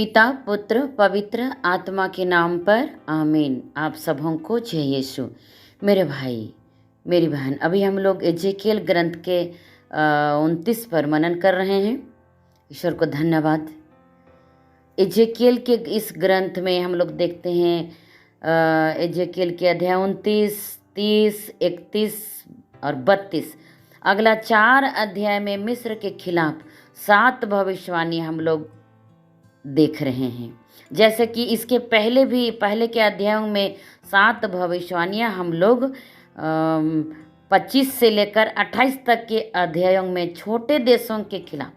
पिता पुत्र पवित्र आत्मा के नाम पर आमीन। आप सबों को जय यीशु। मेरे भाई मेरी बहन, अभी हम लोग एजेकियल ग्रंथ के 29 पर मनन कर रहे हैं। ईश्वर को धन्यवाद। एजेकियल के इस ग्रंथ में हम लोग देखते हैं एजेकियल के अध्याय 29, 30, 31 और 32। अगला 4 अध्याय में मिस्र के खिलाफ 7 भविष्यवाणी हम लोग देख रहे हैं। जैसे कि इसके पहले के अध्यायों में 7 भविष्यवाणियाँ हम लोग 25 से लेकर 28 तक के अध्यायों में छोटे देशों के खिलाफ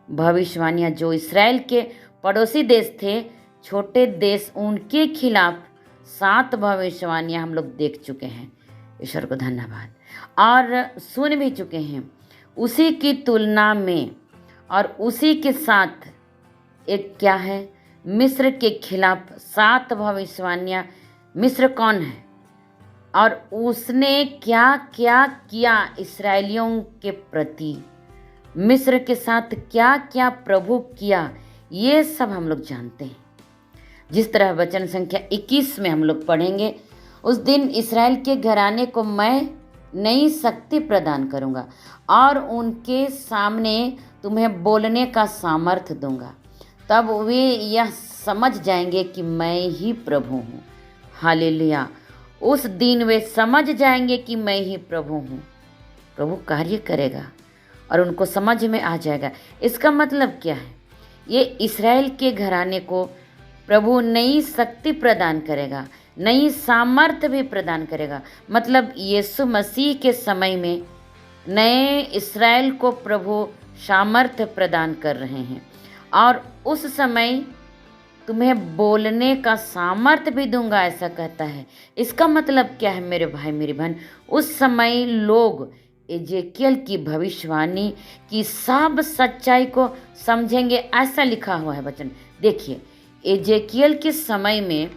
भविष्यवाणियाँ, जो इसराइल के पड़ोसी देश थे, छोटे देश, उनके खिलाफ 7 भविष्यवाणियाँ हम लोग देख चुके हैं। ईश्वर को धन्यवाद। और सुन भी चुके हैं। उसी की तुलना में और उसी के साथ एक क्या है, मिस्र के खिलाफ 7 भविष्यवाणियाँ। मिस्र कौन है और उसने क्या क्या किया इस्राएलियों के प्रति, मिस्र के साथ क्या क्या प्रभु किया, ये सब हम लोग जानते हैं। जिस तरह वचन संख्या 21 में हम लोग पढ़ेंगे, उस दिन इस्राएल के घराने को मैं नई शक्ति प्रदान करूँगा और उनके सामने तुम्हें बोलने का सामर्थ्य दूंगा। तब वे यह समझ जाएंगे कि मैं ही प्रभु हूँ। हालेलुया। उस दिन वे समझ जाएंगे कि मैं ही प्रभु हूँ। प्रभु कार्य करेगा और उनको समझ में आ जाएगा। इसका मतलब क्या है? ये इस्राएल के घराने को प्रभु नई शक्ति प्रदान करेगा, नई सामर्थ्य भी प्रदान करेगा। मतलब यीशु मसीह के समय में नए इस्राएल को प्रभु सामर्थ्य प्रदान कर रहे हैं। और उस समय तुम्हें बोलने का सामर्थ्य भी दूंगा, ऐसा कहता है। इसका मतलब क्या है मेरे भाई मेरी बहन? उस समय लोग एजेकियल की भविष्यवाणी की सब सच्चाई को समझेंगे, ऐसा लिखा हुआ है वचन। देखिए, एजेकियल के समय में,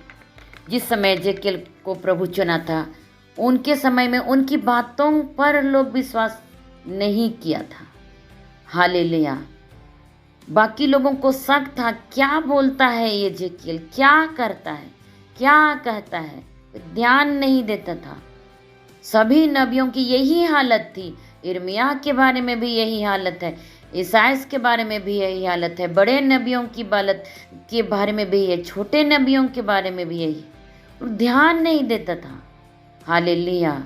जिस समय एजेकियल को प्रभु चुना था, उनके समय में उनकी बातों पर लोग विश्वास नहीं किया था। हालेलुया। बाकी लोगों को शक था, क्या बोलता है ये एजेकियल, क्या करता है, क्या कहता है, ध्यान नहीं देता था। सभी नबियों की यही हालत थी। यिर्मयाह के बारे में भी यही हालत है, ईसायाह के बारे में भी यही हालत है, बड़े नबियों की बालत के बारे में भी है, छोटे नबियों के बारे में भी यही, ध्यान नहीं देता था। हालेलुया।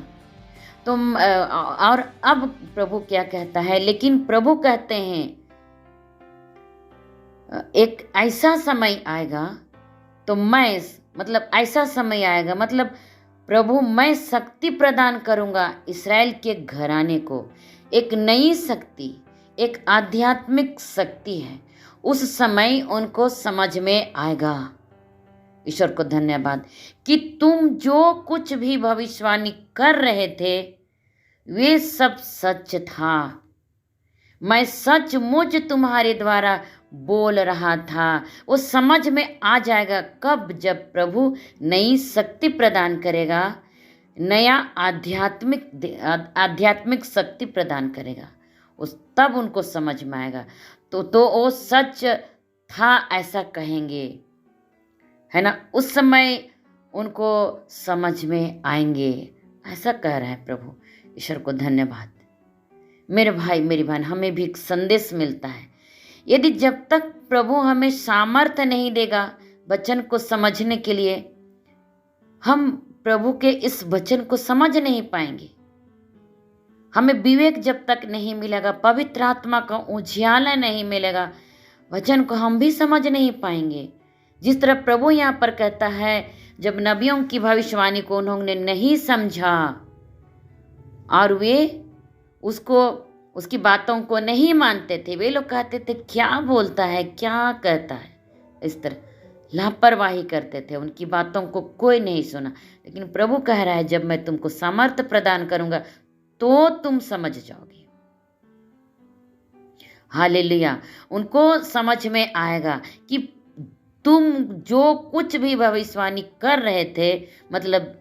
तुम और अब प्रभु क्या कहता है? लेकिन प्रभु कहते हैं एक ऐसा समय आएगा, तो मैं, मतलब ऐसा समय आएगा, मतलब प्रभु मैं शक्ति प्रदान करूंगा इस्राएल के घराने को। एक नई शक्ति, एक आध्यात्मिक शक्ति है। उस समय उनको समझ में आएगा। ईश्वर को धन्यवाद कि तुम जो कुछ भी भविष्यवाणी कर रहे थे, वे सब सच था। मैं सचमुच तुम्हारे द्वारा बोल रहा था। वो समझ में आ जाएगा कब? जब प्रभु नई शक्ति प्रदान करेगा, नया आध्यात्मिक शक्ति प्रदान करेगा, उस तब उनको समझ में आएगा। तो वो सच था ऐसा कहेंगे, है ना? उस समय उनको समझ में आएंगे, ऐसा कह रहा है प्रभु। ईश्वर को धन्यवाद। मेरे भाई मेरी बहन, हमें भी एक संदेश मिलता है। यदि जब तक प्रभु हमें सामर्थ्य नहीं देगा वचन को समझने के लिए, हम प्रभु के इस वचन को समझ नहीं पाएंगे। हमें विवेक जब तक नहीं मिलेगा, पवित्र आत्मा का उजियाला नहीं मिलेगा, वचन को हम भी समझ नहीं पाएंगे। जिस तरह प्रभु यहाँ पर कहता है, जब नबियों की भविष्यवाणी को उन्होंने नहीं समझा और वे उसकी बातों को नहीं मानते थे, वे लोग कहते थे क्या बोलता है, क्या कहता है, इस तरह लापरवाही करते थे, उनकी बातों को कोई नहीं सुना। लेकिन प्रभु कह रहा है, जब मैं तुमको सामर्थ्य प्रदान करूंगा तो तुम समझ जाओगे। हालेलुया। उनको समझ में आएगा कि तुम जो कुछ भी भविष्यवाणी कर रहे थे, मतलब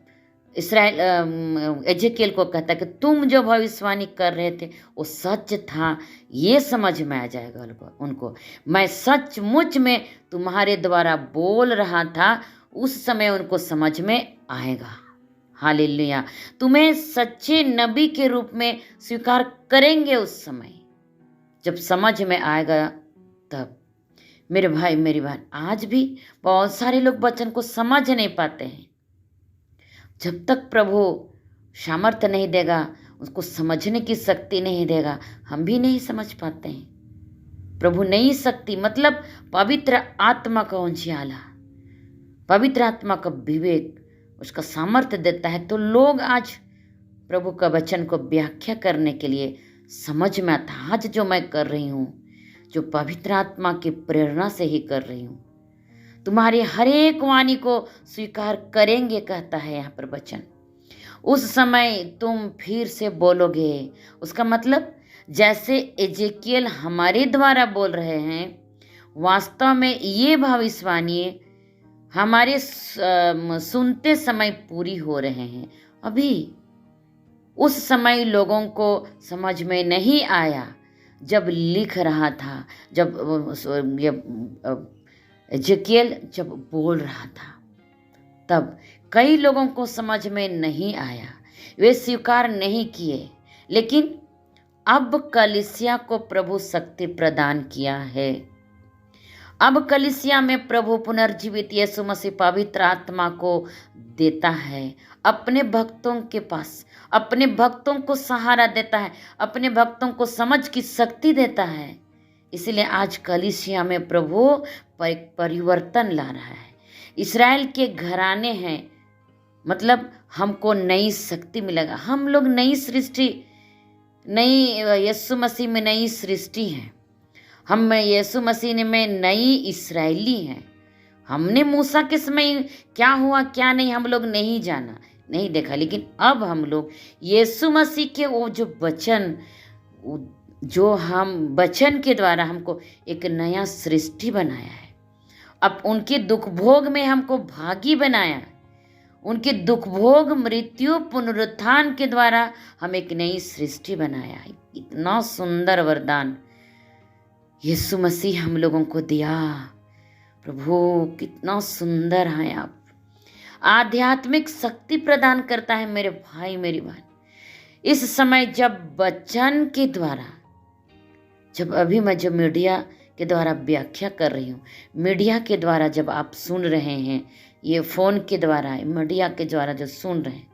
इसराइल एजेकियल को कहता है कि तुम जो भविष्यवाणी कर रहे थे वो सच था, ये समझ में आ जाएगा उनको। मैं सचमुच में तुम्हारे द्वारा बोल रहा था, उस समय उनको समझ में आएगा। हालेलुया। तुम्हें सच्चे नबी के रूप में स्वीकार करेंगे उस समय जब समझ में आएगा तब। मेरे भाई मेरी बहन, आज भी बहुत सारे लोग वचन को समझ नहीं पाते हैं। जब तक प्रभु सामर्थ्य नहीं देगा, उसको समझने की शक्ति नहीं देगा, हम भी नहीं समझ पाते हैं। प्रभु नई शक्ति मतलब पवित्र आत्मा का उजियाला, पवित्र आत्मा का विवेक, उसका सामर्थ्य देता है तो लोग आज प्रभु का वचन को व्याख्या करने के लिए समझ में आता। आज जो मैं कर रही हूँ, जो पवित्र आत्मा की प्रेरणा से ही कर रही हूँ, तुम्हारी हर एक वाणी को स्वीकार करेंगे, कहता है यहाँ पर वचन। उस समय तुम फिर से बोलोगे। उसका मतलब जैसे एजेकियल हमारे द्वारा बोल रहे हैं, वास्तव में ये भविष्यवाणी हमारे सुनते समय पूरी हो रहे हैं। अभी उस समय लोगों को समझ में नहीं आया जब लिख रहा था, जब एजेकियल जब बोल रहा था, तब कई लोगों को समझ में नहीं आया, वे स्वीकार नहीं किए। लेकिन अब कलीसिया को प्रभु शक्ति प्रदान किया है। अब कलीसिया में प्रभु पुनर्जीवित यीशु मसीह पवित्र आत्मा को देता है, अपने भक्तों के पास, अपने भक्तों को सहारा देता है, अपने भक्तों को समझ की शक्ति देता है। इसलिए आज कलीसिया में प्रभु परिवर्तन ला रहा है। इस्राएल के घराने हैं, मतलब हमको नई शक्ति मिलेगा। हम लोग नई सृष्टि, नई यीशु मसीह में नई सृष्टि हैं। हम यीशु मसीह में नई इस्राएली हैं। हमने मूसा के समय क्या हुआ क्या नहीं हम लोग नहीं जाना, नहीं देखा, लेकिन अब हम लोग यीशु मसीह के वो जो वचन, जो हम वचन के द्वारा हमको एक नया सृष्टि बनाया है। अब उनके दुख भोग में हमको भागी बनाया, उनके दुख भोग मृत्यु पुनरुत्थान के द्वारा हम एक नई सृष्टि बनाया है। इतना सुंदर वरदान यीशु मसीह हम लोगों को दिया। प्रभु कितना सुंदर हैं आप। आध्यात्मिक शक्ति प्रदान करता है मेरे भाई मेरी बहन। इस समय जब वचन के द्वारा, जब अभी मैं जो मीडिया के द्वारा व्याख्या कर रही हूँ, मीडिया के द्वारा जब आप सुन रहे हैं, ये फ़ोन के द्वारा, मीडिया के द्वारा जो सुन रहे हैं,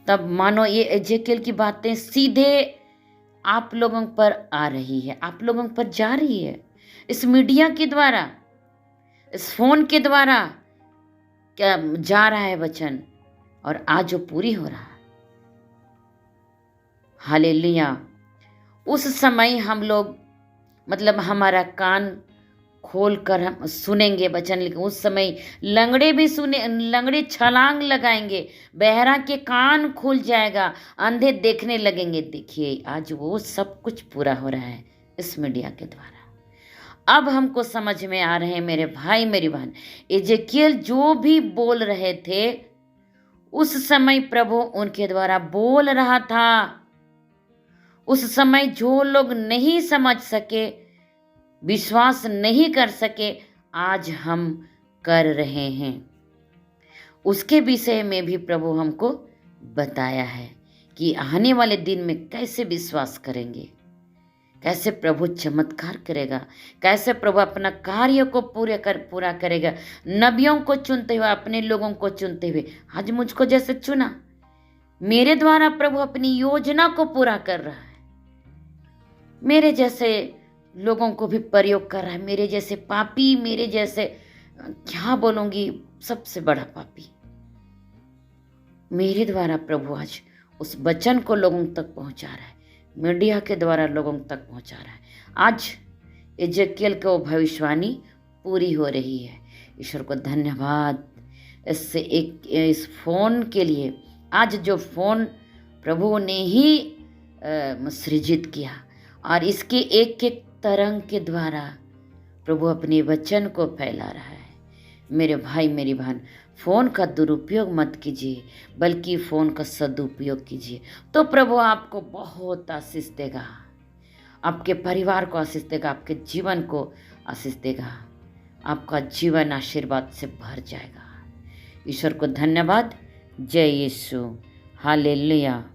तब मानो ये एजेकियल की बातें सीधे आप लोगों पर आ रही है, आप लोगों पर जा रही है। इस मीडिया के द्वारा, इस फ़ोन के द्वारा क्या जा रहा है वचन, और आज वो पूरी हो रहा है। हालेलुया। उस समय हम लोग, मतलब हमारा कान खोल कर हम सुनेंगे वचन, लेकिन उस समय लंगड़े भी सुने, लंगड़े छलांग लगाएंगे, बहरा के कान खुल जाएगा, अंधे देखने लगेंगे। देखिए आज वो सब कुछ पूरा हो रहा है इस मीडिया के द्वारा। अब हमको समझ में आ रहे हैं मेरे भाई मेरी बहन, एजेकियल जो भी बोल रहे थे उस समय प्रभु उनके द्वारा बोल रहा था। उस समय जो लोग नहीं समझ सके, विश्वास नहीं कर सके, आज हम कर रहे हैं। उसके विषय में भी प्रभु हमको बताया है कि आने वाले दिन में कैसे विश्वास करेंगे, कैसे प्रभु चमत्कार करेगा, कैसे प्रभु अपना कार्य को पूरा करेगा। नबियों को चुनते हुए, अपने लोगों को चुनते हुए, आज मुझको जैसे चुना, मेरे द्वारा प्रभु अपनी योजना को पूरा कर रहा है। मेरे जैसे लोगों को भी प्रयोग कर रहा है, मेरे जैसे पापी, मेरे जैसे क्या बोलूँगी, सबसे बड़ा पापी, मेरे द्वारा प्रभु आज उस वचन को लोगों तक पहुंचा रहा है, मीडिया के द्वारा लोगों तक पहुंचा रहा है। आज एजेकियल की वो भविष्यवाणी पूरी हो रही है। ईश्वर को धन्यवाद इससे इस फ़ोन के लिए। आज जो फ़ोन प्रभु ने ही सृजित किया, और इसके एक एक तरंग के द्वारा प्रभु अपने वचन को फैला रहा है। मेरे भाई मेरी बहन, फ़ोन का दुरुपयोग मत कीजिए, बल्कि फ़ोन का सदुपयोग कीजिए, तो प्रभु आपको बहुत आशीष देगा, आपके परिवार को आशीष देगा, आपके जीवन को आशीष देगा। आपका जीवन आशीर्वाद से भर जाएगा। ईश्वर को धन्यवाद। जय यीशु। हालेलुया।